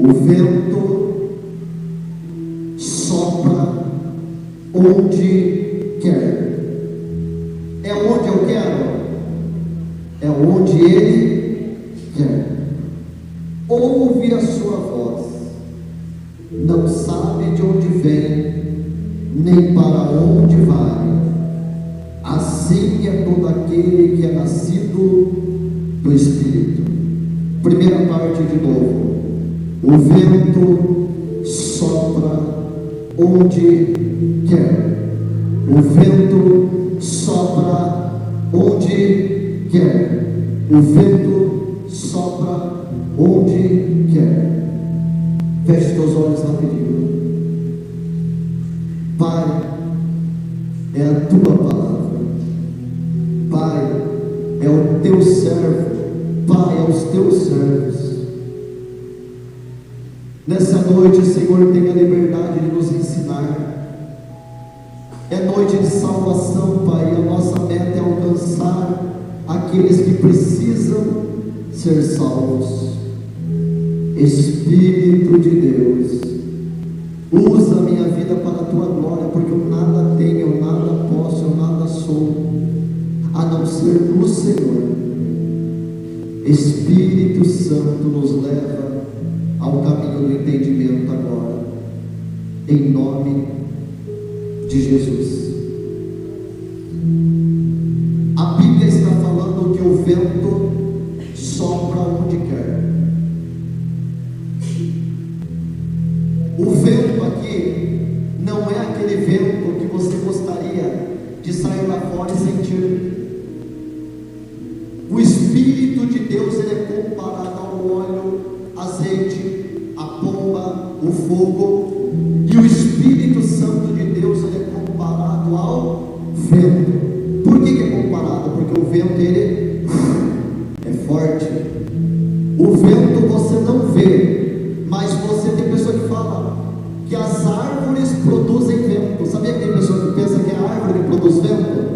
O vento sopra onde quer. É onde eu quero? É onde Ele quer. Ouve a sua voz, não sabe de onde vem, nem para onde vai. Assim é todo aquele que é nascido do Espírito. Primeira parte de novo. O vento sopra onde quer. O vento sopra onde quer. O vento sopra onde quer. Feche teus olhos rapidinho. Pai, é a tua palavra. Pai, é o teu servo. Pai, é os teus servos. Nessa noite, Senhor, tenha a liberdade de nos ensinar. É noite de salvação, Pai. A nossa meta é alcançar aqueles que precisam ser salvos. Espírito de Deus, usa a minha vida para a tua glória, porque eu nada tenho, eu nada posso, eu nada sou, a não ser no Senhor. Espírito Santo, nos leva ao caminho do entendimento agora, em nome de Jesus. A Bíblia está falando que o vento sopra onde quer. O vento aqui não é aquele vento que você gostaria de sair lá fora e sentir. O Espírito de Deus, ele é comparado ao óleo, azeite, a pomba, o fogo. E o Espírito Santo de Deus, ele é comparado ao vento. Por que é comparado? Porque o vento, ele é forte. O vento você não vê, mas você tem pessoa que fala que as árvores produzem vento. Sabia que tem pessoa que pensa que é a árvore que produz vento?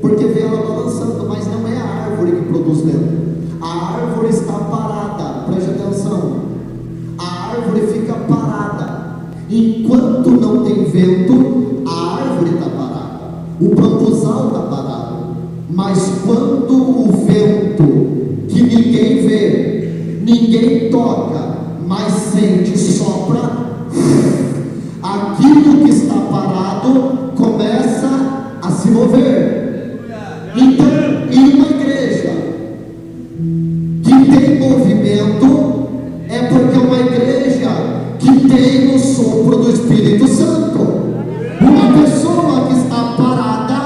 Porque vê ela balançando, mas não é a árvore que produz vento. A árvore está parada, preste atenção. A árvore fica parada. Enquanto não tem vento, a árvore está parada. O bambuzal está parado. Mas quando o vento, que ninguém vê, ninguém toca, mas sente, sopra, aquilo que está parado começa a se mover. Então, em uma igreja que tem movimento, é porque é uma igreja que tem o sopro do Espírito Santo. Uma pessoa que está parada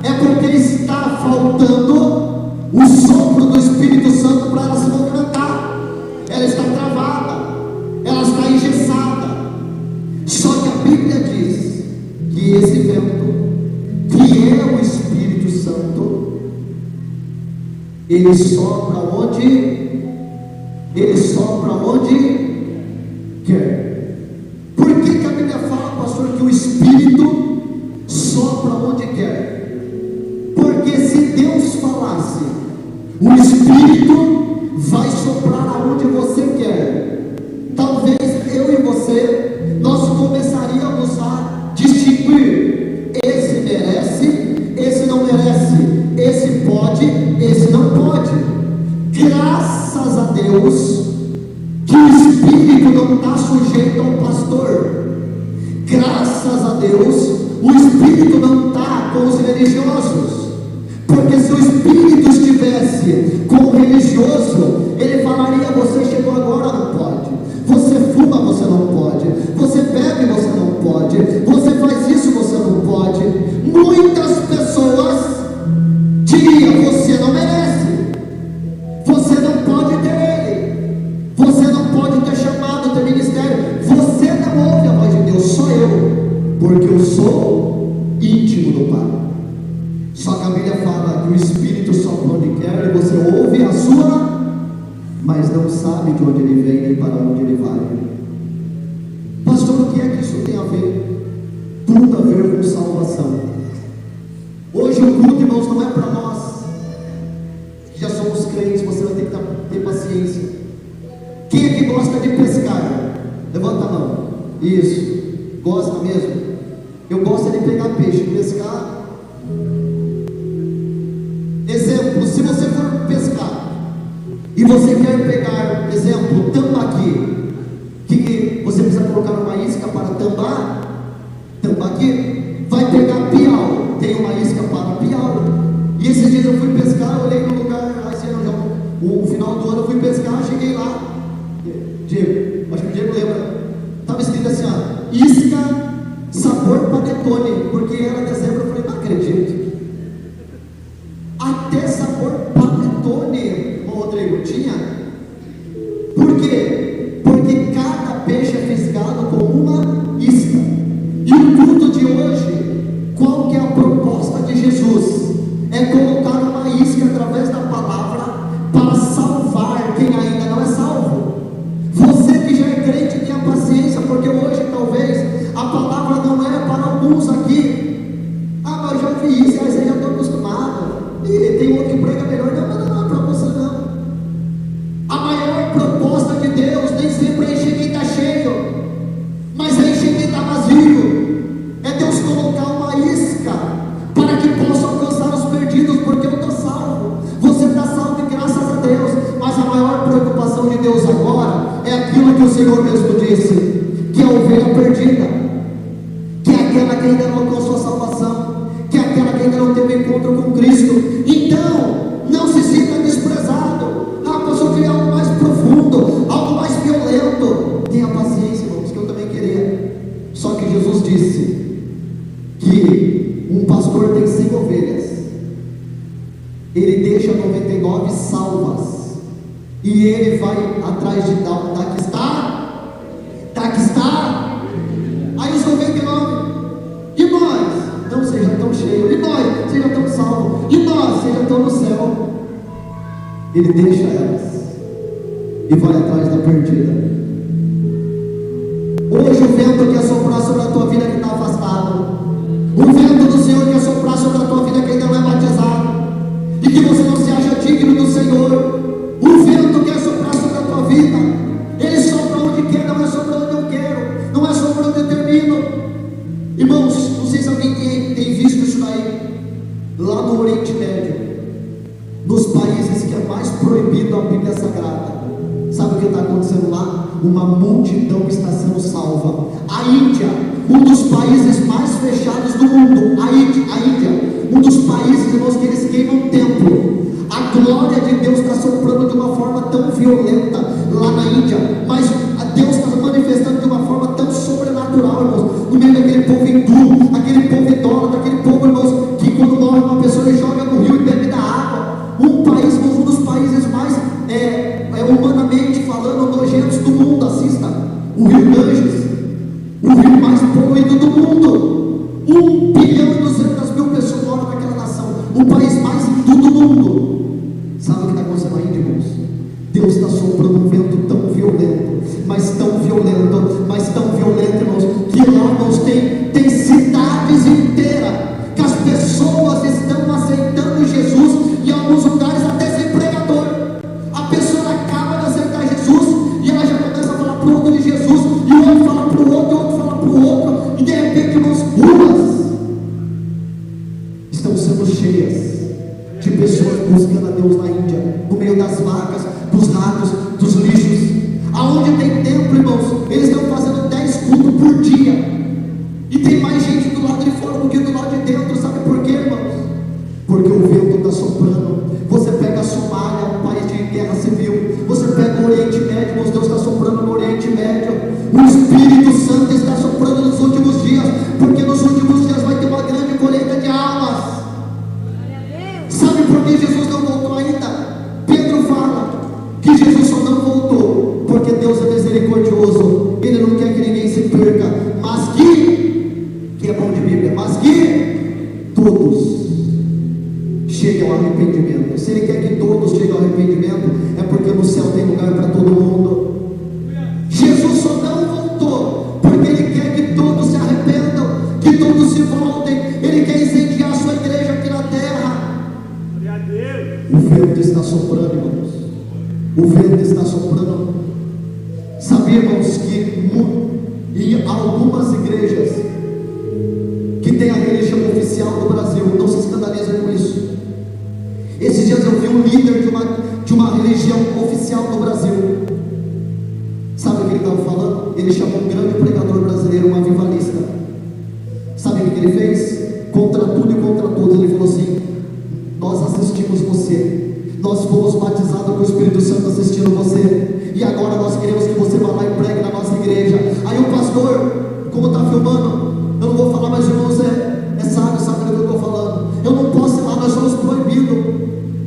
é porque está faltando o sopro do Espírito Santo para ela se movimentar. Ela está travada, ela está engessada. Só que a Bíblia diz que esse vento, que é o Espírito Santo, ele sopra onde? Ele sopra onde quer. Por que a Bíblia fala, pastor, que o Espírito sopra onde quer? Porque se Deus falasse, o Espírito vai soprar aonde você quer. Talvez eu e você, nós começaríamos a distinguir: esse merece, esse não merece, esse pode, esse não pode. Graças a Deus que o Espírito não está sujeito ao pastor. Graças a Deus o Espírito não está com os religiosos. Porque se o Espírito estivesse com o religioso, ele falaria: você chegou agora, não pode. Você fuma, você não pode. Você bebe, você não pode. Você faz isso, você não pode. Muitas pessoas diriam: você não merece. Você não pode ter ele. Você não pode ter chamado, ter ministério. Você não ouve a voz de Deus, só eu. Porque eu sou íntimo do Pai. Só que a Bíblia fala que o Espírito sopra onde quer, e você ouve a sua, mas não sabe de onde ele vem nem para onde ele vai. Pastor, o que é que isso tem a ver? Tudo a ver com salvação. Hoje o culto, irmãos, não é para nós que já somos crentes. Você vai ter que ter paciência. Quem é que gosta de pescar? Isso. Gosta mesmo? Eu gosto de pegar peixe, pescar. Exemplo, se você for pescar e você quer pegar, exemplo, tambaqui, que você precisa colocar uma isca para tambaqui, vai pegar piau, tem uma isca para piau. E esses dias eu fui pescar, eu olhei no lugar, o final do ano eu fui pescar, cheguei lá, Diego, acho que o Diego lembra, estava escrito assim, ó, isca sabor panetone, porque era dezembro. Eu falei, não acredito, até sabor panetone, irmão Rodrigo, tinha. Por quê? Porque cada peixe é fisgado com uma isca. E o culto de hoje, qual que é a proposta de Jesus? É colocar uma isca através da palavra para salvar quem ainda não é salvo. Você que já é crente, tenha paciência, porque hoje talvez a palavra não é para alguns aqui. Ah, mas eu já ouvi isso, aí você já está acostumado. E tem outro que prega melhor. Não é para você não. A maior proposta de Deus nem sempre é encher quem está cheio, mas é encher quem está vazio. É Deus colocar uma isca para que possa alcançar os perdidos, porque eu estou salvo, você está salvo e graças a Deus. Mas a maior preocupação de Deus agora é aquilo que o Senhor mesmo disse, que é a ovelha perdida, que é aquela que ainda não alcançou a salvação, que é aquela que ainda não teve encontro com Cristo. Então, não se sinta desprezado. Ah, pastor, eu queria algo mais profundo, algo mais violento. Tenha paciência, irmãos, que eu também queria. Só que Jesus disse que um pastor tem 100 ovelhas, ele deixa 99 salvas, e ele vai atrás de da que está. Aí os 99, e nós? Não, vocês já estão cheios. E nós? Vocês já estão salvos. E nós? Vocês já estão no céu. Ele deixa elas e vai atrás da perdida. Hoje o vento quer soprar sobre a tua vida que está afastado, o vento do Senhor quer soprar sobre a tua vida que ainda não é batizado, e que você não se acha digno do Senhor. O vento quer soprar sobre a tua vida. Ele sopra onde quer, não é sobre onde eu quero, não é sobre onde eu termino. Irmãos, não sei se alguém tem visto isso daí, lá no Oriente Médio, nos países que é mais proibido a Bíblia Sagrada. Sabe o que está acontecendo lá? Uma multidão está sendo salva. A Índia, um dos países mais fechados do mundo, a Índia, um dos países, irmãos, que eles queimam templo. A glória de Deus está soprando de uma forma tão violenta lá na Índia, mas Deus está manifestando de uma forma tão sobrenatural, irmãos, no meio daquele povo hindu, aquele povo idólatra, aquele povo, irmãos, que quando morre uma pessoa ele joga no rio e bebe da água. Um país, irmãos, um dos países mais humanamente falando nojentos do mundo. Assista, o Rio Ganges, o rio mais poluído do mundo. 1 bilhão e 200 mil pessoas moram naquela nação, o país mais hindu do mundo. Sabe o que está acontecendo aí, irmãos? Deus está soprando um vento tão violento, mas tão violento, irmãos, que lá, irmãos, tem cidades inteiras que as pessoas estão aceitando Jesus, e em alguns lugares até sem pregador. A pessoa acaba de aceitar Jesus e ela já começa a falar para o outro de Jesus, e o outro fala para o outro, e o outro fala para o outro, e de repente, irmãos, ruas estão sendo cheias de pessoas buscando a Deus na Índia, no meio das vacas, dos ratos, dos lixos. Aonde tem templo, irmãos, eles estão fazendo 10 cultos por dia, e tem mais gente do lado de fora do que do lado de dentro. Sabe por quê, irmãos? Porque o vento está soprando. Você pega a Somália, um país de guerra civil, você pega o Oriente Médio, irmãos, Deus está soprando no Oriente Médio. O Espírito Santo está soprando nos últimos dias, porque nos últimos dias vai ter uma grande colheita de almas. Sabe por que Jesus não voltou ainda? Pedro fala que Jesus só não voltou porque Deus é misericordioso. Ele não quer que ninguém se perca, mas que é bom de Bíblia, mas que todos cheguem ao arrependimento. Se Ele quer que todos cheguem ao arrependimento, é porque no céu tem lugar para todo mundo. Jesus só não voltou porque Ele quer que todos se arrependam, que todos se voltem. Ele quer incendiar a sua igreja aqui na terra. O vento está soprando, irmãos. O vento está soprando. Sabe, irmãos, que Brasil, não se escandaliza com isso. Esses dias eu vi um líder de uma religião oficial no Brasil. Sabe o que ele estava falando? Ele chamou um grande pregador brasileiro, um avivalista. Sabe o que ele fez? Contra tudo e contra todos, ele falou assim: nós assistimos você, nós fomos batizados com o Espírito Santo assistindo você, e agora nós queremos que você vá lá e pregue na nossa igreja. Aí o pastor, como está filmando, eu não vou falar, mas irmãos, sabe do que eu estou falando. Eu não posso ir lá, nós somos proibidos,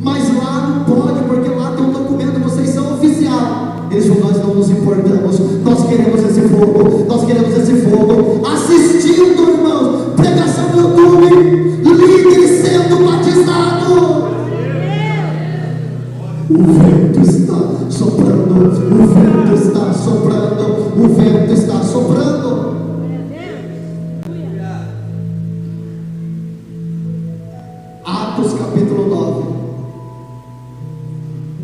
mas lá não pode, porque lá tem um documento, vocês são oficial. Eles falam: nós não nos importamos, nós queremos esse fogo, nós queremos esse fogo. Assistindo, irmãos, pregação no YouTube, líderes sendo batizados. O vento está soprando, o vento está soprando, o vento está soprando. Atos capítulo 9.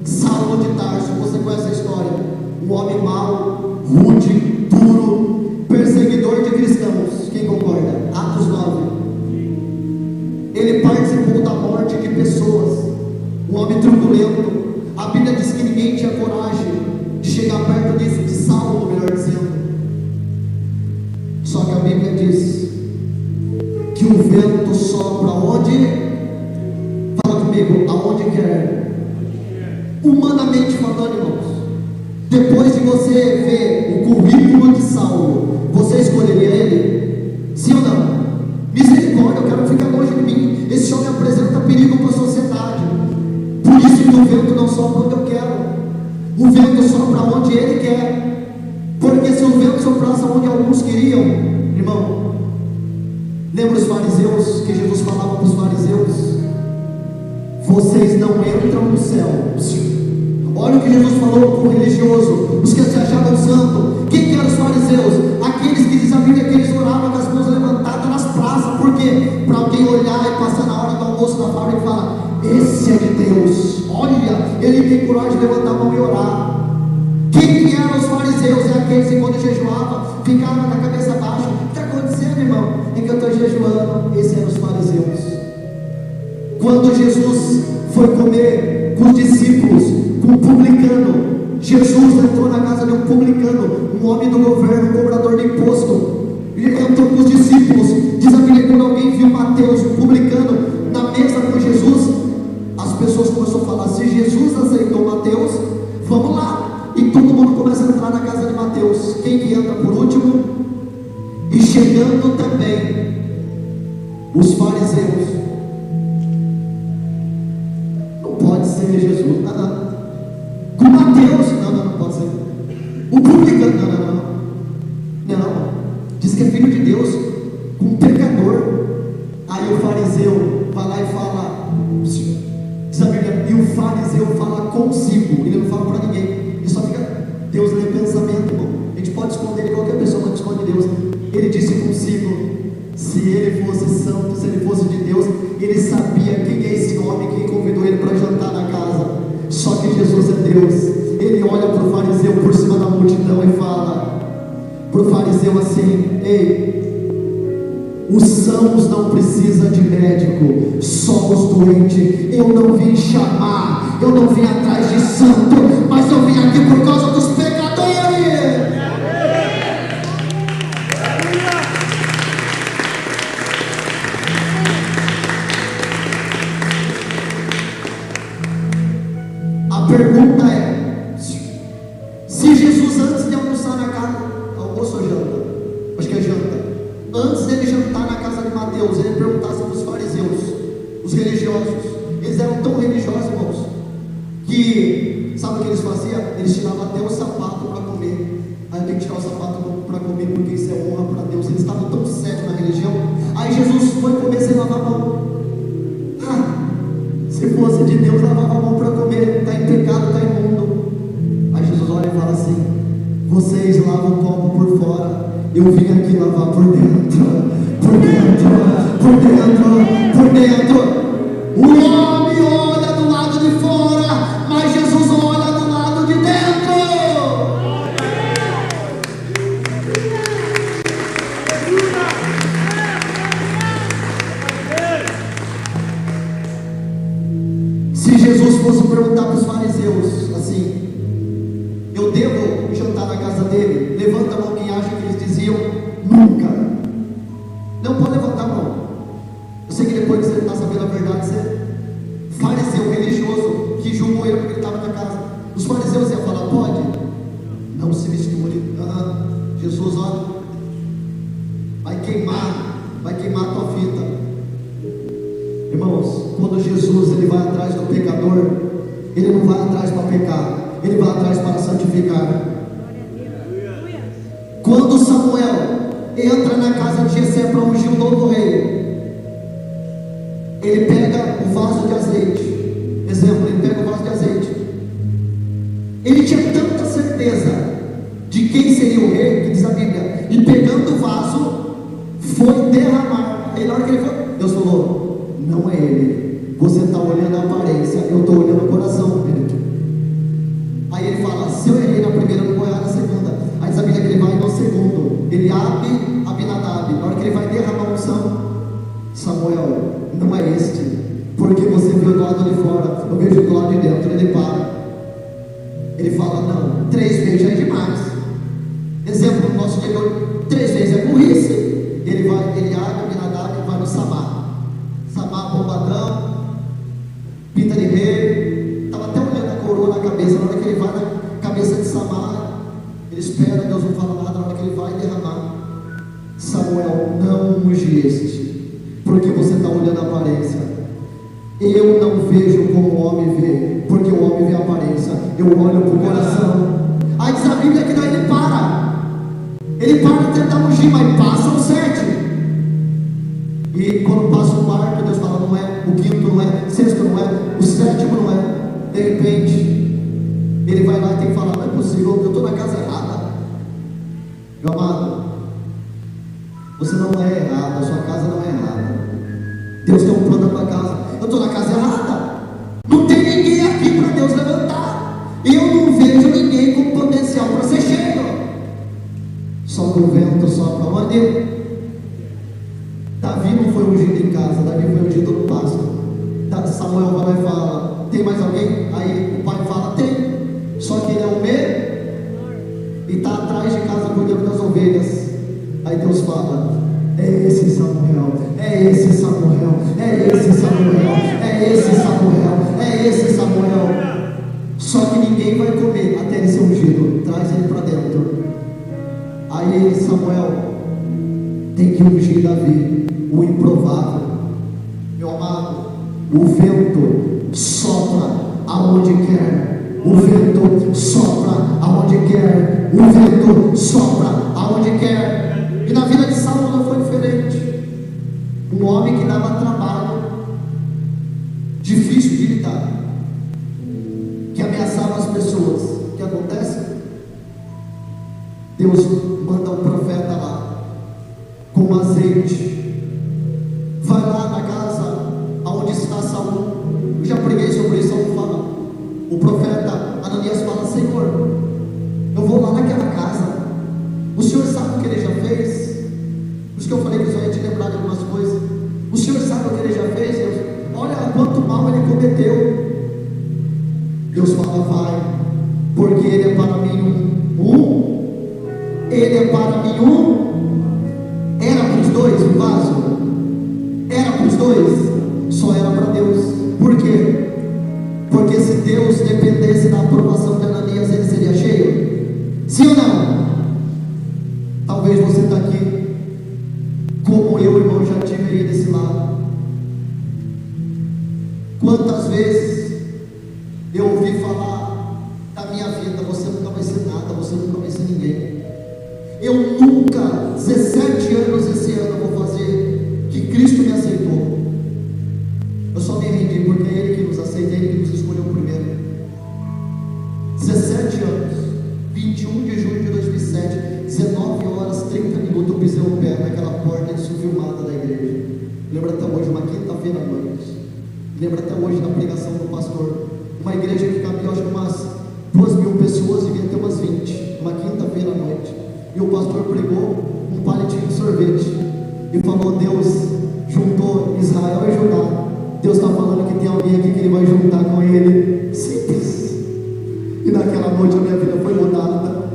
Saulo de Tarso, você conhece a história? Um homem mau, rude, duro, perseguidor de cristãos. Quem concorda? Atos 9. Ele participou da morte de pessoas. Um homem truculento. A Bíblia diz que ninguém tinha coragem de chegar perto de Saulo, melhor dizendo. Só que a Bíblia diz que o vento sopra onde? Fala comigo, aonde quer. Humanamente falando, irmãos, depois de você ver o currículo de Saulo, você escolheria ele? Sim ou não? Misericórdia, eu quero ficar longe de mim. Esse homem apresenta perigo para a sociedade. Por isso que o vento não sopra onde eu quero, o vento sopra onde ele quer. Porque se o vento soprasse onde alguns queriam, irmão, lembra os fariseus, que Jesus falava para os fariseus: vocês não entram no céu. Olha o que Jesus falou para o religioso, os que se achavam santos. Quem que eram os fariseus? Aqueles que diz a Bíblia que eles oravam com as mãos levantadas nas praças. Por quê? Para alguém olhar e passar na hora do almoço na fábrica e falar: esse é de Deus, olha, ele tem coragem de levantar a mão e orar. Quem que eram os fariseus? É aqueles que quando jejuavam ficavam com a cabeça baixa. O que está acontecendo, irmão? É que eu estou jejuando. Esses eram os fariseus. Quando Jesus foi comer com os discípulos, com um publicano, Jesus entrou na casa de um publicano, um homem do governo, um cobrador de imposto. Ele entrou com os discípulos. Diz a Bíblia que quando alguém viu Mateus, um publicano, na mesa com Jesus, as pessoas começaram a falar: se Jesus aceitou Mateus, vamos lá. E todo mundo começa a entrar na casa de Mateus. Quem que entra por último? E chegando também os fariseus. Não pode ser Jesus. Não. Com Mateus, não pode ser. O publicano, não. Diz que é filho de Deus, com um pecador. Aí o fariseu vai lá e fala, diz a Bíblia, e o fariseu fala consigo, ele não fala para ninguém, ele só fica, Deus lê pensamento, irmão. A gente pode esconder de qualquer pessoa, mas esconde Deus. Ele disse consigo: se ele fosse santo, se ele fosse de Deus, ele sabia quem é esse homem, quem convidou ele para jantar na casa. Só que Jesus é Deus. Ele olha para o fariseu por cima da multidão e fala para o fariseu assim: ei, os sãos não precisam de médico, só os doentes. Eu não vim chamar, eu não vim atrás de santo, mas eu vim aqui por causa dos pecadores. A pergunta é: se Jesus, antes de almoçar na casa, almoço ou janta? Acho que é janta. Antes dele jantar na casa de Mateus, ele perguntasse para os fariseus, os religiosos. Eles eram tão religiosos, irmãos, que sabe o que eles faziam? Eles tiravam até o sapato para comer. Aí tem que tirar o sapato para comer, porque isso é honra para Deus. Eles estavam tão sérios na religião. Aí Jesus foi comer sem lavar a mão. Se fosse de Deus, lavava a mão para comer. Está em pecado, está imundo. Aí Jesus olha e fala assim: vocês lavam o copo por fora, eu vim aqui lavar por dentro. Por dentro, por dentro, por dentro. O homem olha do lado de fora, mas Jesus olha do lado de dentro. dele. Levanta a mão quem acha que eles diziam nunca. Não pode levantar a mão. Eu sei que depois que você está sabendo a verdade, você fariseu religioso que julgou ele porque ele estava na casa. Os fariseus iam falar: pode, não se misture. Jesus, olha, vai queimar a tua fita. Irmãos, quando Jesus ele vai atrás do pecador, ele não vai atrás para pecar, ele vai atrás para santificar. Quando Samuel entra na casa de Jessé para ungir o novo rei, ele pega o vaso de azeite. Exemplo, ele pega o vaso de azeite. Ele tinha tanta certeza de quem seria o rei, que diz a Bíblia, e pegando o vaso, foi derramar. Aí na hora que ele foi, Deus falou: não é ele, você está olhando a aparência, eu estou olhando o coração, Pedro. Aí ele fala: se eu errei na primeira, eu não vou errar na segunda. Aí diz a Bíblia que ele vai no segundo, ele abre Abinadab. Na hora que ele vai derramar a unção, Samuel, não é este, porque você viu do lado de fora, eu vejo do lado de dentro. Ele para, ele fala: não, 3 vezes já é demais. Exemplo, no nosso dia de hoje, 3 vezes é burrice. Ele abre Abinadab e vai no Samar, bombadão, pinta de rei, estava até olhando a coroa na cabeça. Na hora que ele vai na cabeça de Samar, ele espera, Deus não fala nada. Na hora que ele vai derramar, Samuel, não unge este, porque você está olhando a aparência. Eu não vejo como o homem vê, porque o homem vê a aparência, eu olho para o coração. Aí diz a Bíblia que daí ele para de tentar ungir, mas passa o 7. E quando passa o 4, Deus fala: não é, o 5º não é, o 6º não é, o 7º não é. De repente, ele vai lá e tem que falar: não é possível, eu estou na casa errada. Meu amado, você não é errado, a sua casa não é errada. Deus tem um plano para a casa. Eu estou na casa errada. Não tem ninguém aqui para Deus levantar. Eu não vejo ninguém com potencial para ser cheio. Só que o vento sopra onde? Davi não foi ungido em casa, Davi foi ungido no pasto. Samuel vai lá e fala: tem mais alguém? Aí o pai fala: tem. Só que ele é o menor e está atrás de casa cuidando das ovelhas. Aí Deus fala: é esse Samuel, é esse Samuel, é esse Samuel, é esse Samuel, é esse Samuel. Só que ninguém vai comer até ele ser ungido. Traz ele para dentro. Aí Samuel tem que ungir Davi, o improvável. Meu amado, o vento sopra aonde quer, o vento sopra aonde quer, o vento sopra aonde quer. E na vida de Saulo não foi diferente. Um homem que dava trabalho, difícil de lidar, que ameaçava as pessoas. O que acontece? Deus manda um profeta lá com azeite. Vai lá na casa aonde está Saul. Eu já preguei sobre isso. Saul fala, o profeta Ananias fala: Senhor, eu vou lá naquela casa. O Senhor sabe o que ele já fez? Por isso que eu falei que só ia te lembrar de algumas coisas. O Senhor sabe o que ele já fez? Deus, olha quanto mal ele cometeu. Deus fala: vai, porque ele é para mim ele é para mim Era para os dois o vaso? Era para os dois? Só era para Deus. Por quê? Porque se Deus dependesse da aprovação de Ananias, ele seria cheio? Sim ou não? Talvez você está aqui, como eu, irmão, já tive aí desse lado. Quantas vezes eu ouvi falar da minha vida: você nunca vai ser nada, você nunca vai ser ninguém. Eu nunca, 17 anos esse ano eu vou fazer, que Cristo me aceitou. Eu só me rendi porque é Ele que nos aceita, é Ele que nos escolheu primeiro. 17 anos, 21 de junho de 2007, 19 horas 30 minutos, eu pisei o pé naquela porta filmada da igreja. Lembro até hoje, uma quinta-feira à noite. Lembro até hoje da pregação do pastor. Uma igreja que cabia, acho que umas 2.000 pessoas, devia ter umas 20. Uma quinta-feira à noite. E o pastor pregou um palitinho de sorvete e falou: Deus juntou Israel e Judá. Deus está falando que tem alguém aqui que Ele vai juntar com Ele. Simples. E naquela noite a minha vida foi mudada.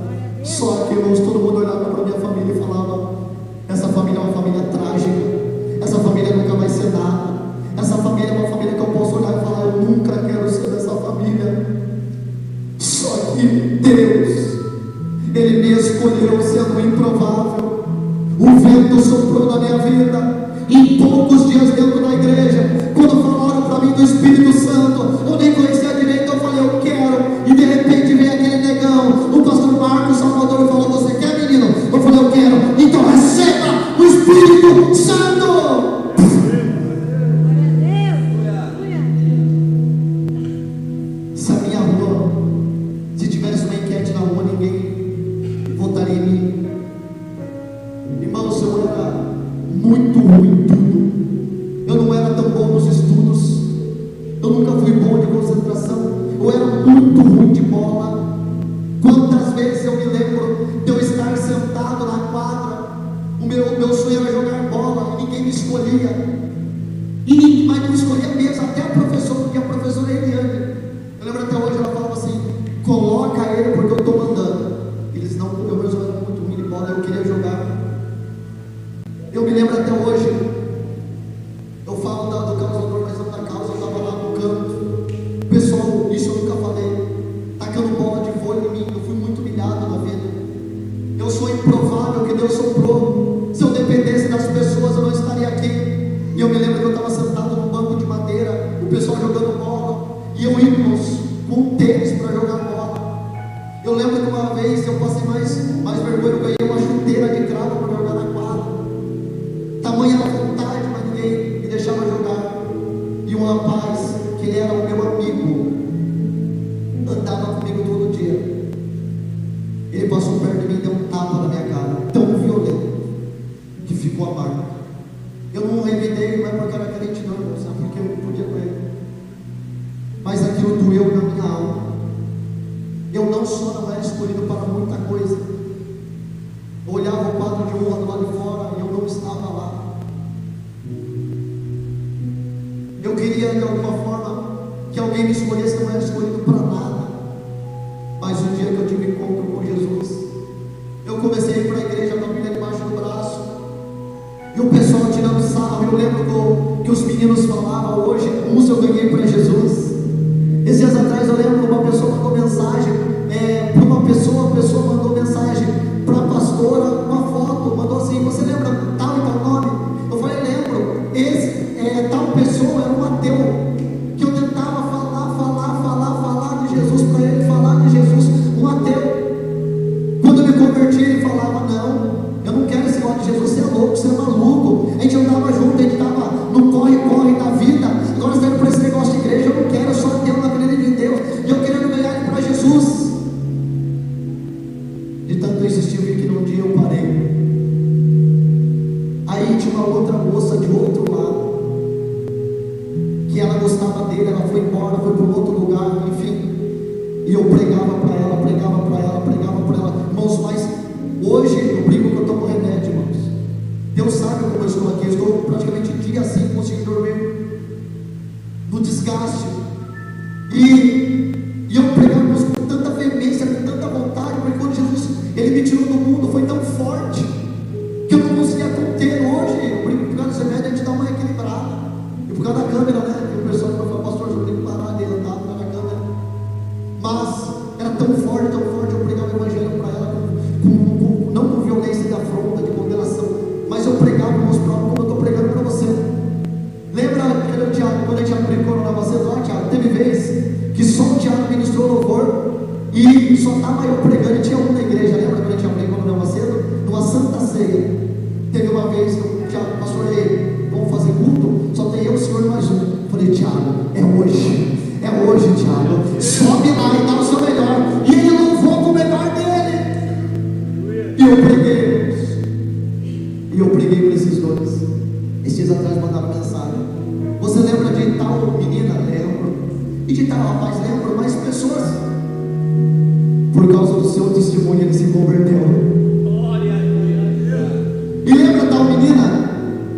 Só que, irmãos, todo mundo olhava para minha família e falava: essa família é uma família trágica, essa família nunca vai ser nada, essa família é uma família que eu posso olhar e falar: eu nunca quero ser dessa família. Só que Deus, Ele me escolheu sendo improvável. O vento soprou na minha vida. Em poucos dias dentro da igreja, quando falaram para mim do Espírito Santo, eu nem conhecia direito, eu falei: eu quero. E de repente veio aquele negão, o pastor Marcos Salvador, falou: você quer, menino? Eu falei: eu quero. Então receba o Espírito Santo. Se a minha rua, se tivesse uma enquete na rua, ninguém votaria em mim. Irmãos, eu era muito ruim em tudo. Eu não era tão bom nos estudos, eu nunca fui bom de concentração, eu era muito ruim de bola. Quantas vezes eu me lembro de eu estar sentado na quadra, o meu sonho era jogar bola, e ninguém me escolhia, mas não me escolhia mesmo, até a professora, porque a professora Eliane, eu lembro até hoje, ela falava assim: coloca ele porque eu estou mandando. Eles não, porque o meu sonho era muito ruim de bola, eu queria jogar. Eu me lembro até hoje, eu falo do causador, mas não da causa, eu estava lá no canto, o pessoal, isso eu nunca falei, tacando bola de vôlei em mim, eu fui muito humilhado na vida. Eu sou improvável que Deus soprou. Se eu dependesse das pessoas, eu não estaria aqui. E eu me lembro que eu estava sentado num banco de madeira, o pessoal jogando bola, e eu íamos com um tênis para jogar bola. Eu lembro que uma vez eu passei mais vergonha, eu ganhei uma chuteira de cravo para jogar na quadra. Tamanha a vontade, mas ninguém me deixava jogar. E um rapaz, que ele era o meu amigo, andava comigo todo dia. Ele passou perto de mim e deu um tapa na minha cara, tão violento, que ficou a marca. Eu não revidei, não é porque era crente não, sabe, porque eu não podia com ele. Mas aquilo doeu na minha alma. Eu não só não era escolhido para muita coisa. Eu olhava o quadro de honra do lado de fora e eu não estava lá. Eu queria de alguma forma que alguém me escolhesse, não era escolhido para nada. Mas o dia que eu tive encontro com Jesus, eu comecei a ir para a igreja com a Bíblia debaixo do braço, e o pessoal tirando sarro. Eu lembro que os meninos falavam hoje: uns eu ganhei para Jesus. Esses dias atrás eu lembro que uma pessoa mandou mensagem para uma pessoa, a pessoa mandou mensagem para a pastora, uma foto, mandou assim: você lembra tal e tal nome? Eu falei: lembro. Esse tal pessoa era um ateu, que eu tentava falar de Jesus para ele, falar de Jesus, um ateu. Quando eu me converti, ele falava: não, eu não quero esse negócio de Jesus, você é louco, você é maluco. A gente andava junto, a gente estava no corre-corre da vida. Agora você vai para esse negócio de igreja, eu não quero, eu sou ateu, não acredito em Deus, e eu querendo ganhar ele para Jesus. De tanto insistir, vi que num dia eu parei. Aí tinha uma outra moça de outro lado, que ela gostava dele, ela foi embora, foi para um outro lugar, enfim. E eu pregava para ela. Irmãos, mas hoje eu brinco que eu tomo remédio, irmãos. Deus sabe como eu estou aqui, eu estou praticamente um dia assim, consigo dormir, no desgaste. E eu pregava, irmãos, com tanta veemência, com tanta vontade, porque quando Jesus, Ele me tirou do mundo, foi tão forte, que eu não conseguia conter. Hoje, eu brinco, por causa do remédio, a gente dá uma equilibrada. E por causa da câmera, né? O pessoal que fala: pastor, eu tenho que parar de andar por causa da câmera. Mas era tão forte, eu pregava o evangelho para ela, não com violência de afronta, de condenação, mas eu pregava, irmãos, como eu estou pregando para você. Lembra quando a gente aplicou no Navacedo lá, Tiago? Teve vez que só o Tiago ministrou louvor e só estava eu pregando, e tinha um na igreja. Lembra quando a gente aplicou no Navacedo? Numa santa ceia. Teve uma vez que o Tiago: pastor, aí, vamos fazer culto? Só tem eu, o senhor e mais um. Eu falei: Tiago, é hoje, Tiago, sobe lá e dá o seu melhor. E ele louvou com o melhor dele. E eu preguei para esses dois. Esses dias atrás mandaram mensagem: você lembra de tal menina? Lembro. E de tal rapaz? Lembro. Mas pessoas, por causa do seu testemunho, ele se converteu. E lembra tal menina?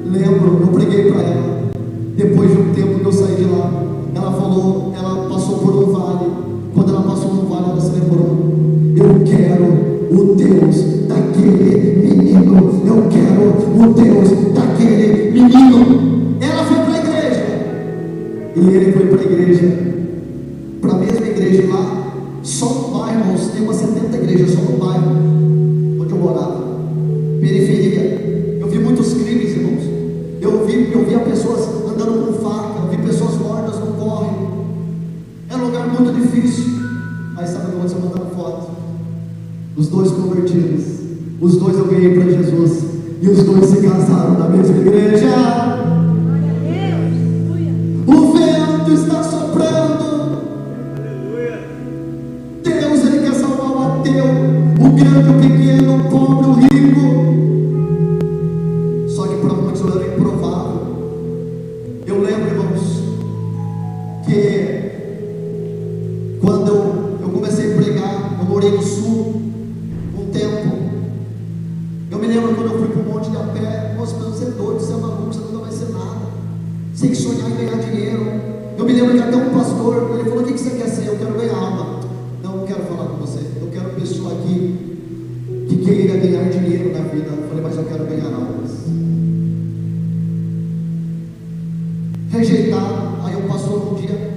Lembro. Eu preguei para ela. Depois de um tempo que eu saí de lá, ela passou por um vale. Quando ela passou no vale, ela se lembrou: eu quero o Deus daquele menino. Eu quero o Deus daquele menino. Ela foi para a igreja e ele foi para a igreja, para a mesma igreja lá. Só no bairro, irmãos, tem umas 70 igrejas só no bairro onde eu morava, periferia. Eu vi muitos crimes, irmãos. Eu via pessoas andando com faca, eu vi pessoas mortas no córrego. Era um lugar muito difícil. Aí sabe onde eu mandava foto? Os dois convertidos, os dois eu ganhei para Jesus, e os dois se casaram na mesma igreja. O vento está soprando. Deus, Ele quer salvar o ateu, o grande, o pequeno, o pobre, o rico. Só que para muitos era improvável. Eu lembro, irmãos, que quando eu comecei a pregar, eu morei no sul um tempo. Eu me lembro quando eu fui para o monte de a pé. Nossa, mas você é doido, você é maluco, você nunca vai ser nada. Você tem que sonhar em ganhar dinheiro. Eu me lembro que até um pastor, ele falou: o que você quer ser? Eu quero ganhar alma. Não quero falar com você. Eu quero pessoa aqui que queira ganhar dinheiro na vida. Eu falei: mas eu quero ganhar almas. Rejeitado. Aí o pastor um dia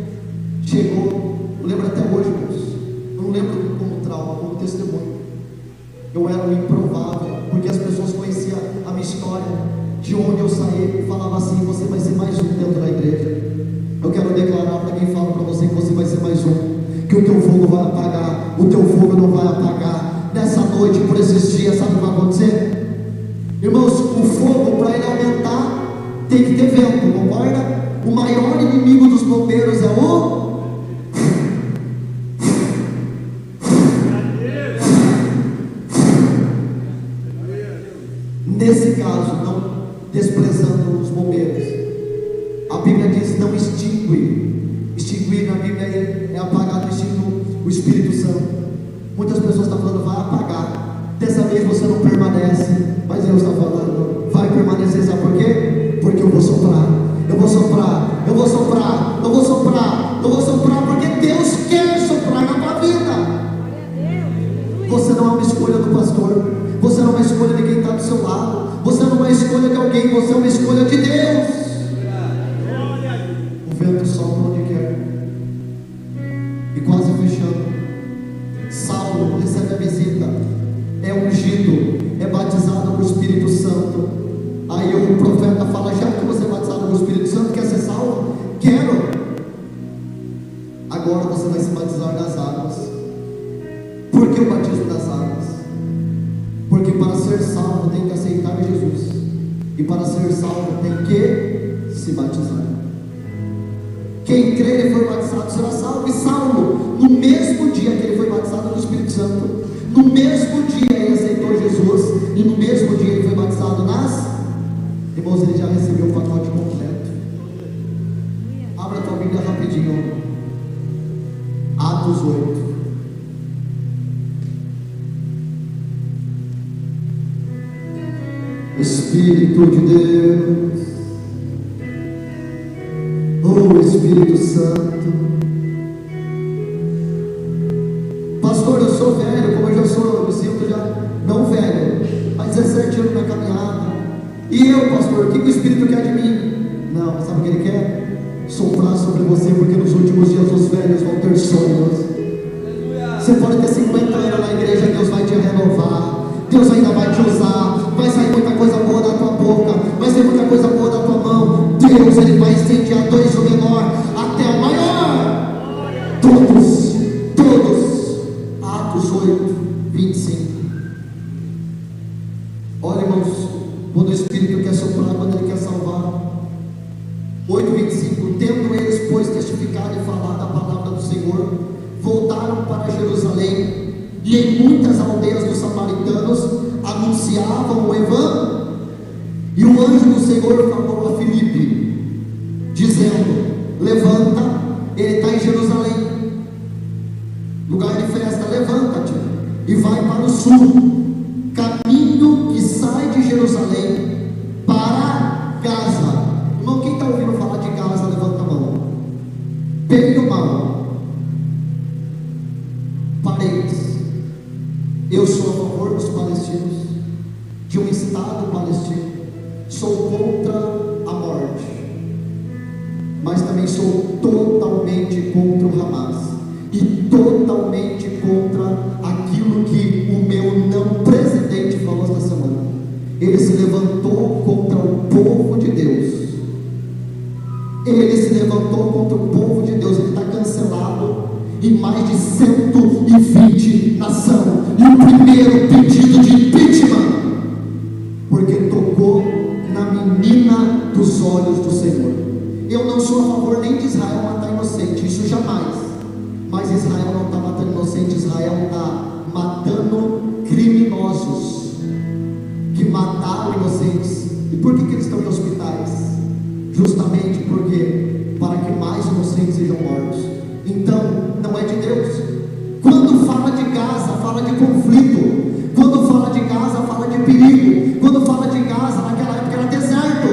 chegou. Eu lembro até hoje, irmãos. Eu não lembro como trauma, como testemunho. Eu era um improvável, porque as pessoas conheciam a minha história, de onde eu saí. Falava assim: você vai ser mais um dentro da igreja. Eu quero declarar para quem fala para você que você vai ser mais um, que o teu fogo vai apagar, o teu fogo não vai apagar. Nessa noite, por esses dias, sabe o que vai acontecer? Irmãos, o fogo, para ele aumentar, tem que ter vento, concorda? O maior inimigo dos bombeiros é o... Nesse caso, não desprezando os bombeiros, a Bíblia diz: não extingue. Extinguir na Bíblia é apagar, não extingue o Espírito Santo. Muitas pessoas estão falando: vai apagar. Dessa vez você não permanece, mas Deus está falando: vai permanecer. Sabe por quê? Porque eu vou soprar, eu vou soprar, eu vou soprar, eu vou soprar, eu vou soprar, porque Deus quer soprar na tua vida. Você não é uma escolha do pastor, você não é uma escolha de quem está do seu lado, você não é uma escolha de alguém, você é uma escolha de Deus. O vento sopra onde quer. E quase fechando, Saulo recebe a visita, é ungido, é batizado com o Espírito Santo. Aí o profeta fala: já que você é batizado com o Espírito Santo, quer ser salvo? Quero. Agora você vai se batizar nas águas. Por que o batismo das águas? Porque para ser salvo tem que aceitar Jesus, e para ser salvo tem que se batizar. Quem crer e for batizado será salvo. E Saulo, no mesmo dia que ele foi batizado no Espírito Santo, no mesmo dia ele aceitou Jesus, e no mesmo dia ele foi batizado nas... Irmãos, ele já recebeu o pacote completo. Abra a tua Bíblia rapidinho, Atos 8. Espírito de Deus, oh Espírito Santo. Pastor, eu sou velho, como eu já sou, eu me sinto já, não velho, há 17 anos na caminhada. E eu, pastor, o que o Espírito quer de mim? Não, sabe o que ele quer? Soprar sobre você, porque nos últimos dias os velhos vão ter sonhos. Você pode ter 50 anos na igreja, Deus vai te renovar, Deus ainda vai te usar, vai sair muita coisa boa da tua boca, vai sair muita coisa boa da tua mão. Deus, Ele vai incendiar desde o menor até o maior. Todos. Atos 8, 25. Olha, irmãos, quando o Espírito quer soprar, quando Ele quer salvar. 8, 25. Tendo eles, pois, testificado e falado a palavra do Senhor, voltaram para Jerusalém, e em muitas aldeias dos samaritanos anunciavam o evangelho. E o anjo do Senhor falou a Filipe, dizendo: levanta, ele está em Jerusalém, lugar de festa, levanta-te e vai para o sul, caminho que sai de Jerusalém para Gaza. Irmão, quem está ouvindo falar de Gaza, levanta a mão. Bem do mal. Parênteses, eu sou ele se levantou contra o povo de Deus. Ele se levantou contra o povo de Deus. Ele está cancelado em mais de 120 nações. E o primeiro pedido de impeachment, porque tocou na menina dos olhos do Senhor. Eu não sou a favor nem de Israel matar inocente, isso jamais. Mas Israel não está matando inocente, Israel está matando criminosos que mataram inocentes. E por que eles estão em hospitais? Justamente porque para que mais inocentes sejam mortos. Então não é de Deus. Quando fala de Gaza, fala de conflito. Quando fala de Gaza, fala de perigo. Quando fala de Gaza, naquela época era deserto.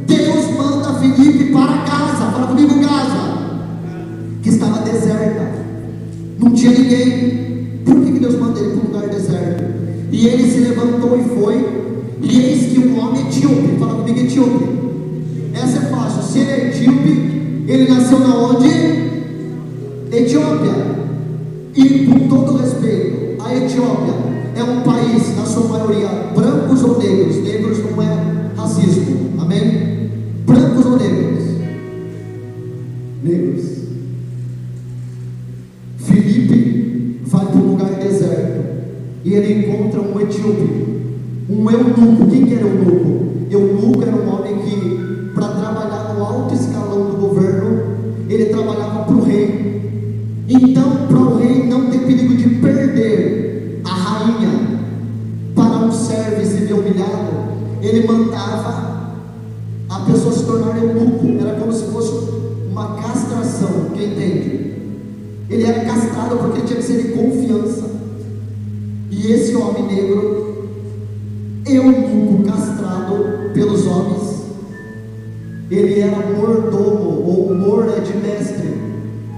Deus manda Filipe para Gaza. Fala comigo, Gaza, que estava deserta, não tinha ninguém. Por que Deus manda ele para um lugar deserto? E ele se levantou e foi. E eis que um homem etíope, fala comigo, etíope. Essa é fácil. Se ele é etíope, ele nasceu na onde? Etiópia. E com todo respeito, a Etiópia é um país, na sua maioria, brancos ou negros. Negros não é racismo, amém? Brancos ou negros? Negros. Filipe vai para um lugar deserto e ele encontra um etíope, um eunuco. Quem que era eunuco? Eunuco era um homem que, para trabalhar no alto escalão do governo, ele trabalhava para o rei. Então, para o rei não ter perigo de perder a rainha para um servo e se ver humilhado, ele mandava a pessoa se tornar eunuco. Era como se fosse uma castração, quem entende? Ele era castrado porque ele tinha que ser de confiança. E esse homem negro, eunuco, castrado pelos homens, ele era mordomo, ou mor é de mestre,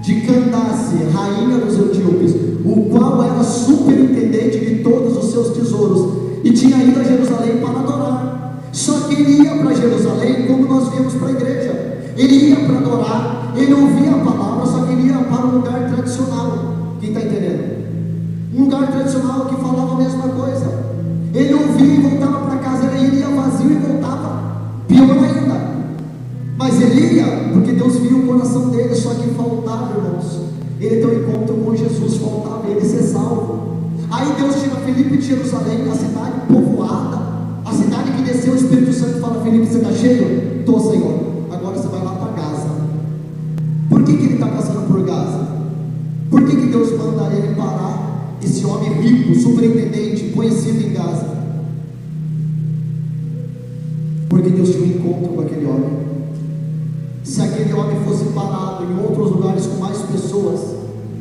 de Candace, rainha dos etíopes, o qual era superintendente de todos os seus tesouros, e tinha ido a Jerusalém para adorar. Só que ele ia para Jerusalém como nós viemos para a igreja. Ele ia para adorar, ele ouvia a palavra, só que ele ia para um lugar tradicional. Quem está entendendo? Um lugar tradicional que falava a mesma coisa. Ele ouvia e voltava para casa. Ele ia vazio e voltava pior ainda. Mas ele ia porque Deus viu o coração dele. Só que faltava, irmãos, ele ter um encontro com Jesus. Faltava ele ser salvo. Aí Deus tira Filipe de Jerusalém, a cidade povoada, a cidade que desceu o Espírito Santo, e fala: Filipe, você está cheio? Estou, Senhor. Agora você vai lá para Gaza. Por que ele está passando por Gaza? Por que Deus manda ele parar? Esse homem rico, superintendente, conhecido em Gaza. Porque Deus tinha um encontro com aquele homem. Se aquele homem fosse parado em outros lugares com mais pessoas,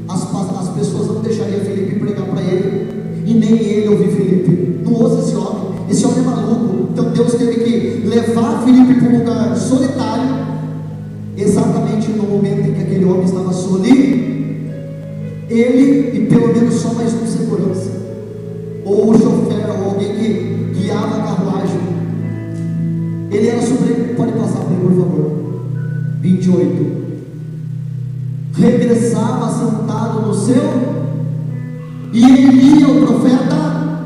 as pessoas não deixariam Filipe pregar para ele, e nem ele ouvir Filipe. Não ouça esse homem. Esse homem é maluco. Então Deus teve que levar Filipe para um lugar solitário, exatamente no momento em que aquele homem estava solitário. Ele e pelo menos só mais um segurança, ou o chofer, ou alguém que guiava a carruagem. Ele era super. Pode passar para mim, por favor. 28. Regressava sentado no seu, e ele lia o profeta.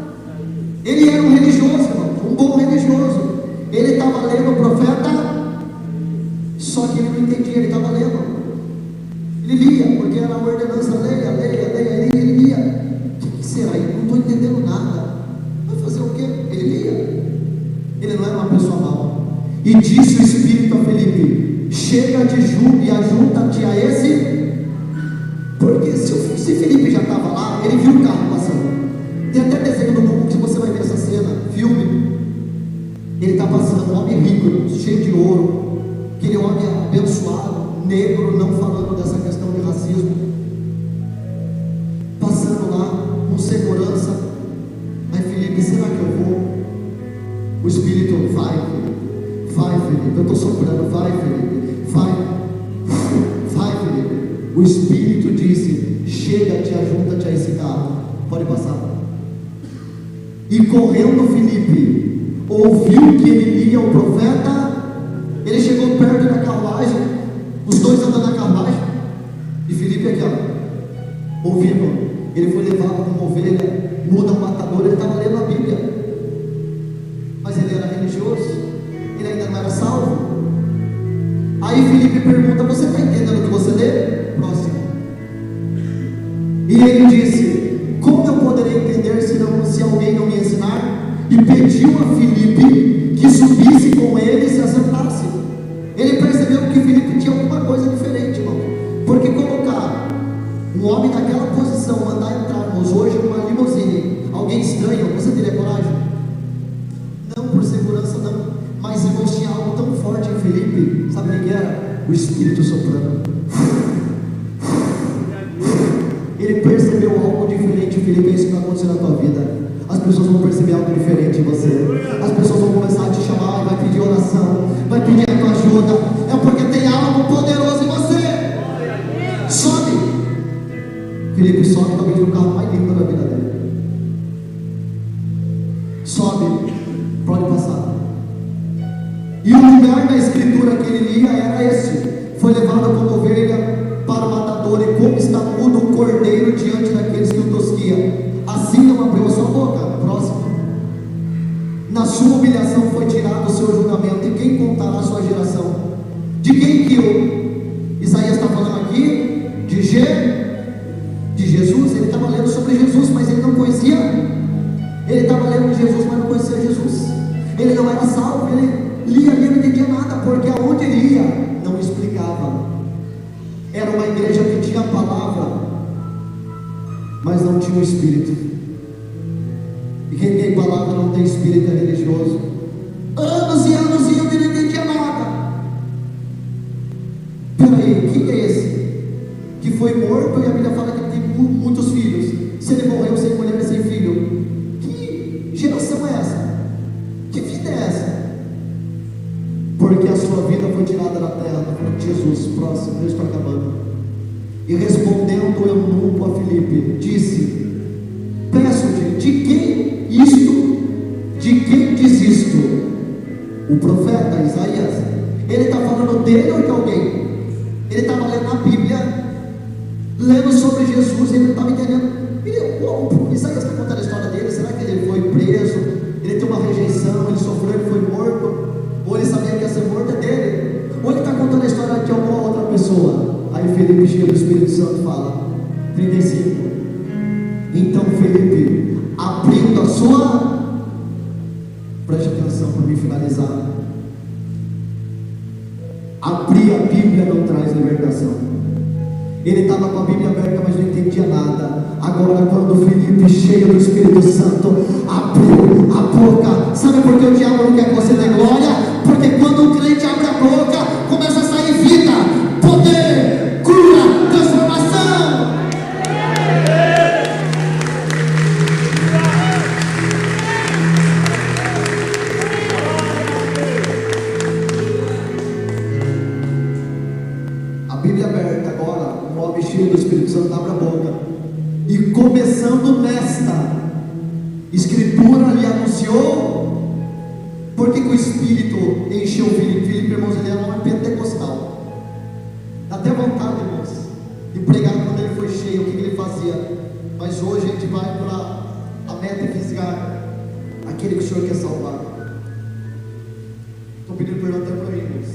Ele era um religioso, irmão, um bom religioso. Ele estava lendo o profeta, só que ele não entendia. Ele estava lendo. Ele lia, porque era uma ordenança: leia, ele lia. O que será? Ele não estou entendendo nada. Vai fazer o quê? Ele lia. Ele não era uma pessoa mal. E disse o Espírito a Filipe: chega de Ju e ajunta-te a esse. Porque se Filipe já estava lá, ele viu o carro passando. Tem até desenho no Google que você vai ver essa cena, filme. Ele está passando, um homem rico, cheio de ouro, aquele homem abençoado, negro, não falando dessa questão de racismo, passando lá com segurança. Aí Filipe: será que eu vou? O Espírito: vai Filipe, eu estou soprando, vai Filipe, vai Filipe. O Espírito disse: chega-te, ajunta-te a esse carro. Pode passar. E correndo Filipe ouviu que ele lia o profeta. Ele chegou perto da carruagem, os dois andando na carruagem, e Filipe aqui, ó, ouvindo. Ele foi levado como uma ovelha, muda um matador. Ele estava lendo a Bíblia. Filipe pergunta: você está entendendo o que você lê? Próximo. E ele disse: como eu poderei entender se alguém não me ensinar? E pediu a Filipe que subisse com ele e se assentasse. Ele percebeu que Filipe tinha alguma coisa diferente, irmão. Porque colocar um homem naquela posição, mandar entrarmos hoje numa limusine, alguém estranho, você teria coragem? Não por segurança, não. Mas irmãos, tinha algo tão forte em Filipe. Sabe o que era? O Espírito soprando. Ele percebeu algo diferente em Filipe. É isso que vai acontecer na tua vida. As pessoas vão perceber algo diferente em você. As pessoas vão começar a te chamar, vai pedir oração, vai pedir a tua ajuda. É porque tem algo poderoso em você. Sobe. Filipe sobe, talvez no carro mais lindo da vida dele. Sobe, pode passar. E o lugar da escritura que ele lia era esse: foi levado como ovelha para o matador, e como está mudo o cordeiro diante daqueles que o tosquia, assim não abriu a sua boca. Próximo. Na sua humilhação foi tirado o seu julgamento, e quem contará a sua geração? De quem que o Isaías está falando aqui? De Jesus. Ele estava lendo sobre Jesus, mas ele não conhecia. Ele estava lendo de Jesus, mas não conhecia Jesus. Ele não era salvo. Ele lia ali, não entendia nada, porque aonde ele ia não explicava. Era uma igreja que tinha a palavra, mas não tinha o Espírito. E quem tem palavra não tem espírito é religioso. Anos e anos e eu não entendia nada. Peraí, quem é esse? Que foi morto e a Bíblia fala que ele tem muitos filhos. Se ele morreu sem mulher e sem filho, que geração é essa? Que vida é essa? Porque a sua vida foi tirada da terra. Jesus, próximo, eu estou acabando. E respondendo o eunuco a Filipe, disse: peço-te, de quem isto? De quem diz isto? O profeta Isaías. Ele está falando dele ou de alguém? Ele estava lendo a Bíblia, lendo sobre Jesus, ele não estava entendendo. O Isaías está contando a história dele. Será que ele foi preso? Ele tem uma rejeição, ele sofreu, ele foi morto? Ou ele sabia que ia ser morto? É dele? Ou ele está contando a história de alguma outra pessoa? Aí Filipe, cheio do Espírito Santo, fala, 35. Então Filipe, abrindo a sua, preste atenção para me finalizar. Abrir a Bíblia não traz libertação. Ele estava com a Bíblia aberta, mas não entendia nada. Agora, quando Filipe, cheio do Espírito Santo, abriu a boca, sabe por que o diabo não quer que você dê glória? Porque quando o crente abre a boca, começa a sair vida, poder, cura, transformação. A Bíblia aberta agora, um homem cheio do Espírito Santo abre a boca, e começando nesta escritura lhe anunciou. Porque que o Espírito encheu Filipe? Filipe, irmãos, ele era um homem pentecostal. Dá até vontade, irmãos, de pregar quando ele foi cheio, o que ele fazia. Mas hoje a gente vai para a meta e fisgar aquele que o Senhor quer salvar. Estou pedindo perdão até para mim, irmãos.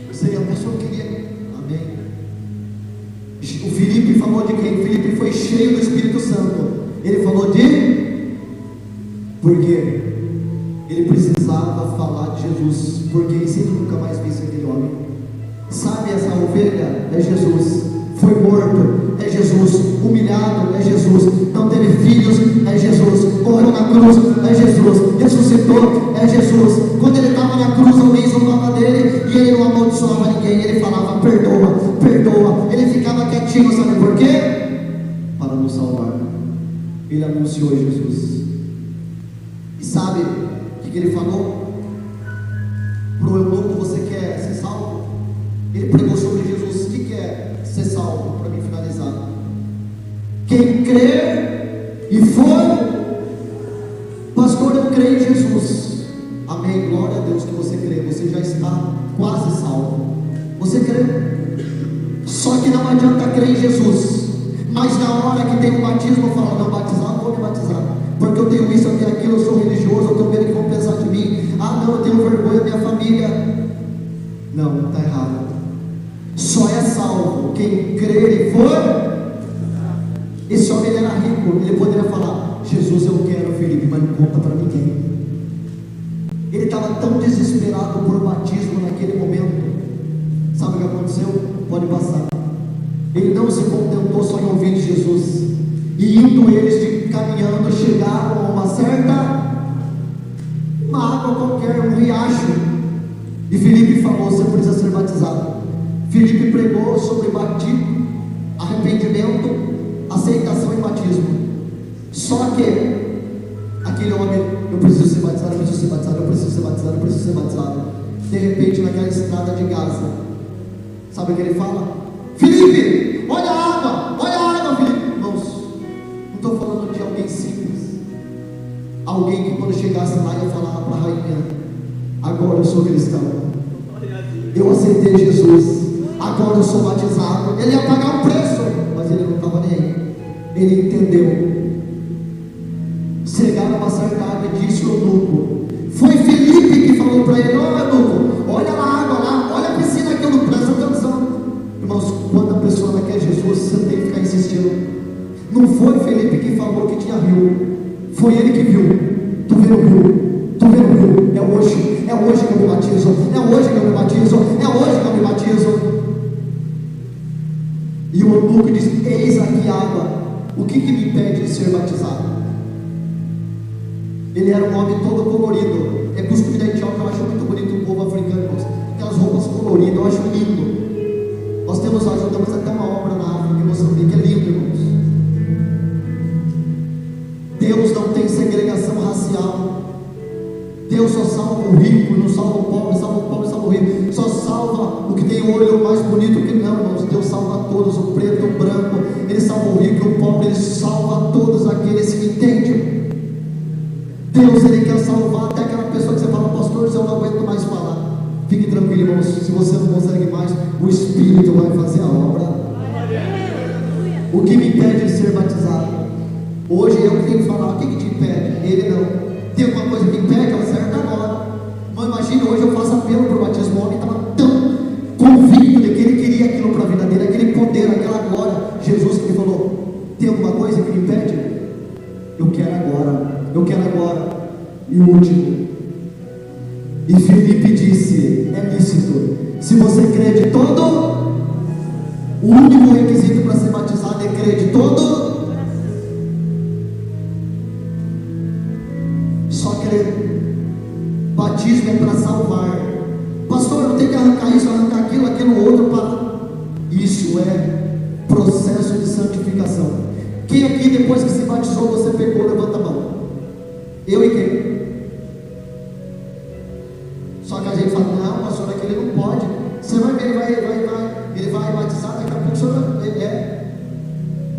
Eu sei, a pessoa queria. Amém. O Filipe falou de quem? Filipe foi cheio do Espírito Santo. Ele falou de... Por quê? Ele precisava falar de Jesus, porque ele sempre nunca mais visse aquele homem. Sabe, essa ovelha é Jesus. Foi morto, é Jesus. Humilhado, é Jesus. Não teve filhos, é Jesus. Morreu na cruz, é Jesus. Ressuscitou, é Jesus. Quando ele estava na cruz, alguém zombava dele, e ele não amaldiçoava ninguém. Ele falava, perdoa, perdoa. Ele ficava quietinho, sabe por quê? Para nos salvar. Ele anunciou Jesus. E sabe o que ele falou? Para o eunuco: você quer ser salvo? Ele pregou sobre Jesus. O que quer ser salvo? Para mim finalizar: quem crer e for. Pastor, eu creio em Jesus. Amém, glória a Deus que você crê. Você já está quase salvo. Você crê? Só que não adianta crer em Jesus, mas na hora que tem o batismo, fala, não, batizar, não vou me batizar, porque eu tenho isso, eu tenho aquilo, eu sou religioso, eu tenho medo que vão pensar de mim. Ah não, eu tenho vergonha da minha família. Não, está errado. crer e for. Esse homem era rico, ele poderia falar: Jesus, eu quero, Felipe, mas não conta para ninguém. Ele estava tão desesperado por batismo naquele momento. Sabe o que aconteceu? Pode passar. Ele não se contentou só em ouvir de Jesus. E indo eles caminhando, chegaram a uma água qualquer, um riacho. E Felipe falou: você precisa ser batizado. Felipe pregou sobre batismo, arrependimento, aceitação e batismo. Só que aquele homem: eu preciso ser batizado, eu preciso ser batizado, eu preciso ser batizado, eu preciso ser batizado. De repente, naquela estrada de Gaza, sabe o que ele fala? Felipe, olha a água, Felipe. Irmãos, não estou falando de alguém simples, alguém que quando chegasse lá ia falar para a rainha: agora eu sou cristão, eu aceitei Jesus, agora eu sou batizado. Ele ia pagar o preço, mas ele não estava nem aí. Ele entendeu. Chegaram a uma certa água e disse o eunuco. Foi Felipe que falou para ele: ó eunuco, olha a água lá, olha a piscina aqui, eunuco, presta atenção. Irmãos, quando a pessoa não quer Jesus, você tem que ficar insistindo. Não foi Felipe que falou que tinha rio, foi ele que viu. Tu vê o rio, tu vê o rio. É hoje que eu me batizo, é hoje que eu me batizo, é hoje que eu me batizo. E o eunuco diz: eis aqui a água, o que me impede de ser batizado? Ele era um homem todo colorido. É costume da Etiópia, eu acho muito bonito o povo africano, irmãos. Aquelas roupas coloridas, eu acho lindo. Nós ajudamos até uma obra na África, em Moçambique, é lindo, irmãos. Deus não tem segregação racial. Deus só salva o rico, não salva o pobre, salva o rico. Só salva o que tem o olho mais bonito que não, irmãos. Deus salva todos, o preto, o branco. Ele salva o rico, o pobre, ele salva todos aqueles que entendem. Deus, ele quer salvar até aquela pessoa que você fala: pastor, eu não aguento mais falar. Fique tranquilo, irmãos, se você não consegue mais, o Espírito vai fazer a obra. O que me impede de ser batizado? Hoje eu tenho que falar: o que te impede? Ele não. Tem alguma coisa que impede? Acerta agora. Mas imagine, hoje eu faço apelo para o batismo. O homem estava tão convicto de que ele queria aquilo para a vida dele, aquele poder, aquela glória. Jesus que falou: tem alguma coisa que me impede? Eu quero agora. Eu quero agora. E o último. E Felipe disse: é lícito. Se você crê de todo, o único requisito para ser batizado é crer de todo. Só crer. Batismo é para salvar. Pastor, não tem que arrancar isso, arrancar aquilo, aquilo outro para. Isso é processo de santificação. Quem aqui depois que se batizou você pecou? Levanta a mão. Eu e quem? Só que a gente fala: não, pastor, aquele não pode. Você vai ver, ele vai batizar, daqui a pouco o senhor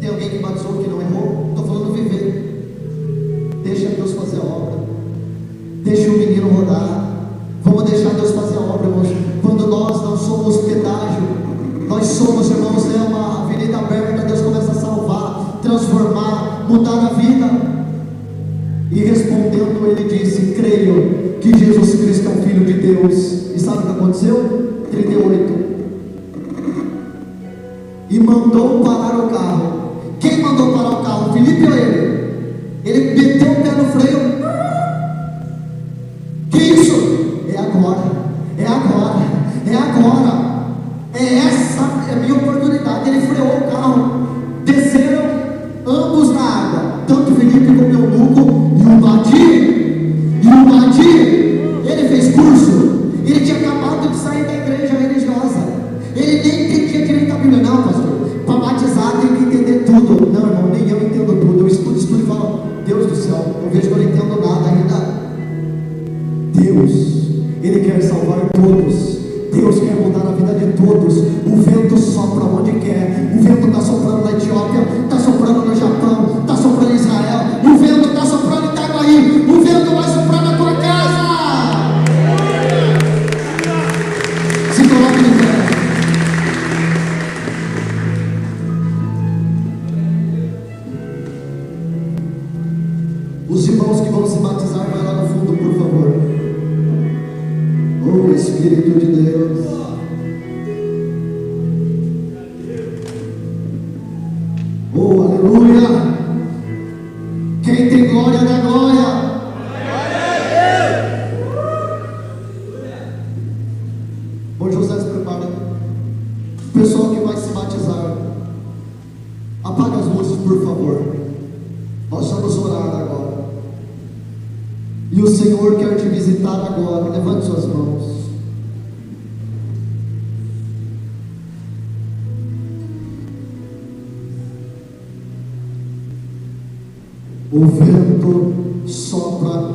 tem alguém que batizou que não errou. Estou falando viver. Deixa Deus fazer a obra. Deixa o menino rodar. Vamos deixar Deus fazer a obra, irmãos. Quando nós não somos pedágio, nós somos, irmãos, uma avenida aberta. Deus começa a salvar, transformar, mudar a vida. E respondendo, ele disse: creio que Jesus Cristo é o Filho de Deus. E sabe o que aconteceu? 38. E mandou parar o carro. Quem mandou parar o carro? Felipe ou ele? Ele meteu o pé no freio. Que isso? É agora. É agora. É agora. É essa é a minha oportunidade. Ele freou o carro. Desceram ambos na água, tanto Felipe como o eunuco. E o Badi, ele fez curso. Ele tinha acabado de sair da igreja religiosa. Ele nem entendia direito a Bíblia. Não, pastor, para batizar tem que entender tudo. Não, irmão, nem eu entendo tudo. Eu estudo e falo: Deus do céu, eu vejo que eu não entendo nada ainda. Deus, ele quer salvar todos. Deus quer mudar a vida de todos. O vento sopra onde quer. O vento está soprando na Etiópia, está soprando no Japão, está soprando em Israel. O vento está soprando em Itaguaí. O vento vai soprar na tua casa. Se coloque de pé. Os irmãos que vão se batizar, vai lá no fundo, por favor. Oh Espírito de Deus. te visitar agora? Levante suas mãos. O vento sopra